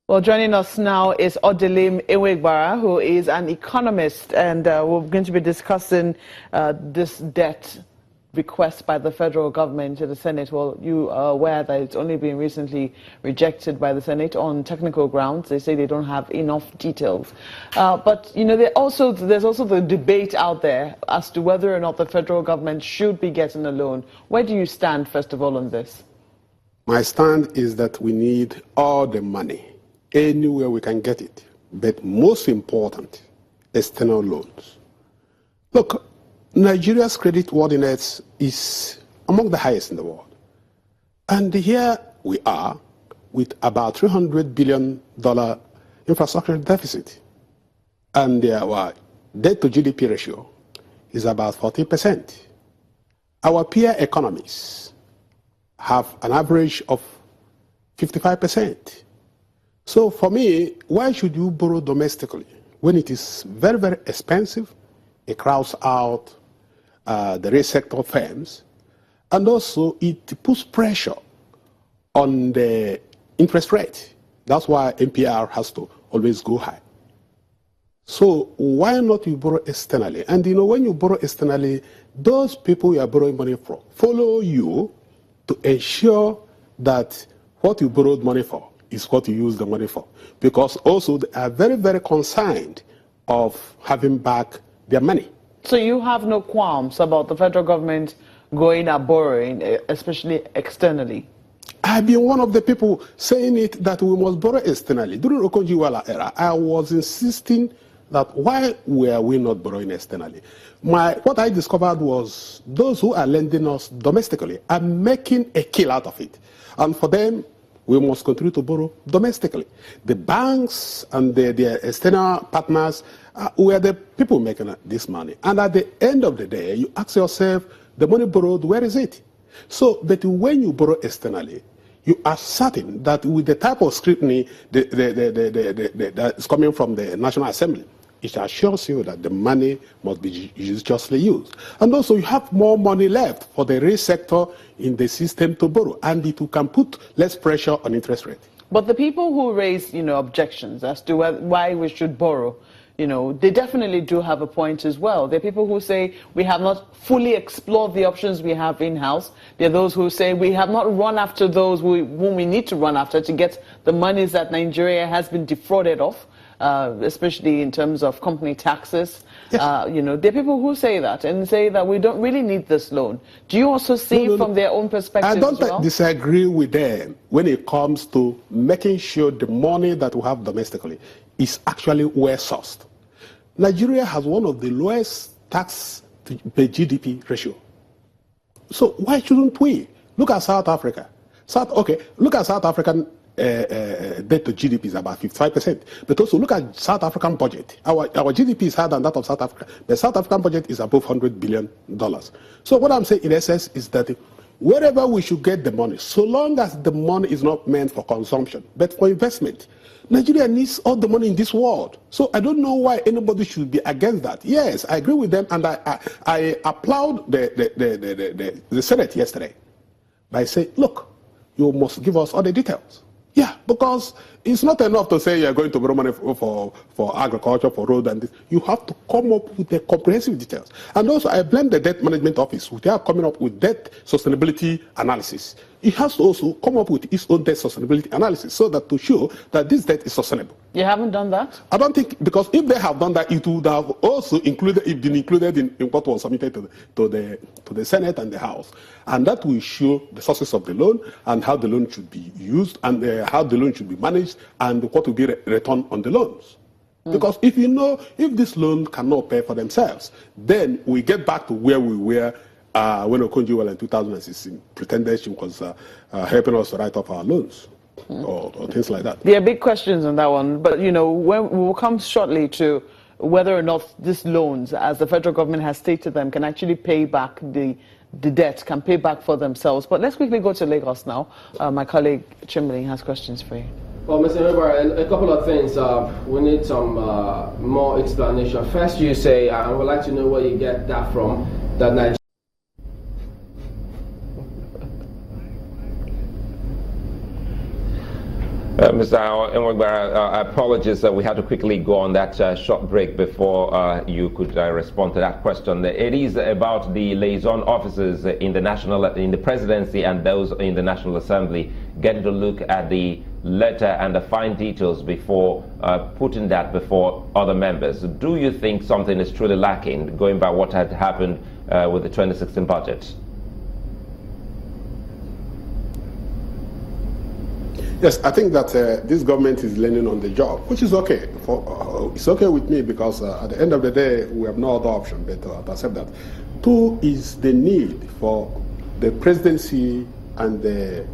Well, joining us now is Odelim Ewegbara, who is an economist, and we're going to be discussing this debt request by the federal government to the Senate. Well, you are aware that it's only been recently rejected by the Senate on technical grounds. They say they don't have enough details. But, you know, there's also the debate out there as to whether or not the federal government should be getting a loan. Where do you stand, first of all, on this? My stand is that we need all the money, anywhere we can get it. But most important, external loans. Look, Nigeria's credit worthiness is among the highest in the world. And here we are with about $300 billion infrastructure deficit. And our debt to GDP ratio is about 40%. Our peer economies have an average of 55%. So for me, why should you borrow domestically when it is very, very expensive? It crowds out the real sector firms, and also it puts pressure on the interest rate. That's why NPR has to always go high. So why not you borrow externally? And you know, when you borrow externally, those people you are borrowing money from follow you to ensure that what you borrowed money for is what you use the money for. Because also they are very, very concerned of having back their money. So you have no qualms about the federal government going and borrowing, especially externally? I've been one of the people saying it that we must borrow externally. During Okonjo-Iweala era, I was insisting that why were we not borrowing externally? What I discovered was those who are lending us domestically are making a kill out of it. And for them, we must continue to borrow domestically. The banks and their external partners were the people making this money. And at the end of the day, you ask yourself, the money borrowed, where is it? So, but when you borrow externally, you are certain that with the type of scrutiny that is coming from the National Assembly, it assures you that the money must be judiciously used. And also you have more money left for the real sector in the system to borrow, and it can put less pressure on interest rate. But the people who raise, objections as to why we should borrow, they definitely do have a point as well. There are people who say we have not fully explored the options we have in-house. There are those who say we have not run after those whom we need to run after to get the monies that Nigeria has been defrauded of. Especially in terms of company taxes. Yes. There are people who say that and say that we don't really need this loan. Do you also see from their own perspective I don't disagree with them when it comes to making sure the money that we have domestically is actually well sourced. Nigeria has one of the lowest tax to GDP ratio. So why shouldn't we? Look at South Africa. Look at South African debt to GDP is about 55%. But also look at South African budget. Our GDP is higher than that of South Africa. The South African budget is above $100 billion. So what I'm saying in essence is that wherever we should get the money, so long as the money is not meant for consumption, but for investment, Nigeria needs all the money in this world. So I don't know why anybody should be against that. Yes, I agree with them, and I applaud the Senate yesterday by saying, look, you must give us all the details. Yeah, because it's not enough to say you're going to borrow money for agriculture, for road, and this. You have to come up with the comprehensive details. And also, I blame the Debt Management Office, which are coming up with debt sustainability analysis. It has to also come up with its own debt sustainability analysis so that to show that this debt is sustainable. You haven't done that? I don't think, because if they have done that, it would have also been included in what was submitted to the Senate and the House. And that will show the sources of the loan and how the loan should be used and how the loan should be managed and what will be returned on the loans. Because if this loan cannot pay for themselves, then we get back to where we were when Okonjo-Iweala in 2016 pretended she was helping us to write off our loans or things like that. There are big questions on that one, but when we will come shortly to whether or not these loans, as the federal government has stated them, can actually pay back the debt, can pay back for themselves. But let's quickly go to Lagos now. My colleague Chimberlin has questions for you. Well, Mr. Ewegbara, a couple of things. We need some more explanation. First, you say, I would like to know where you get that from, that Nigeria. Mr. Enwegbara, apologies, we had to quickly go on that short break before you could respond to that question. It is about the liaison officers in the presidency and those in the National Assembly getting to look at the letter and the fine details before putting that before other members. Do you think something is truly lacking, going by what had happened with the 2016 budget? Yes, I think that this government is learning on the job, which is okay. It's okay with me because at the end of the day, we have no other option but to accept that. Two is the need for the presidency and the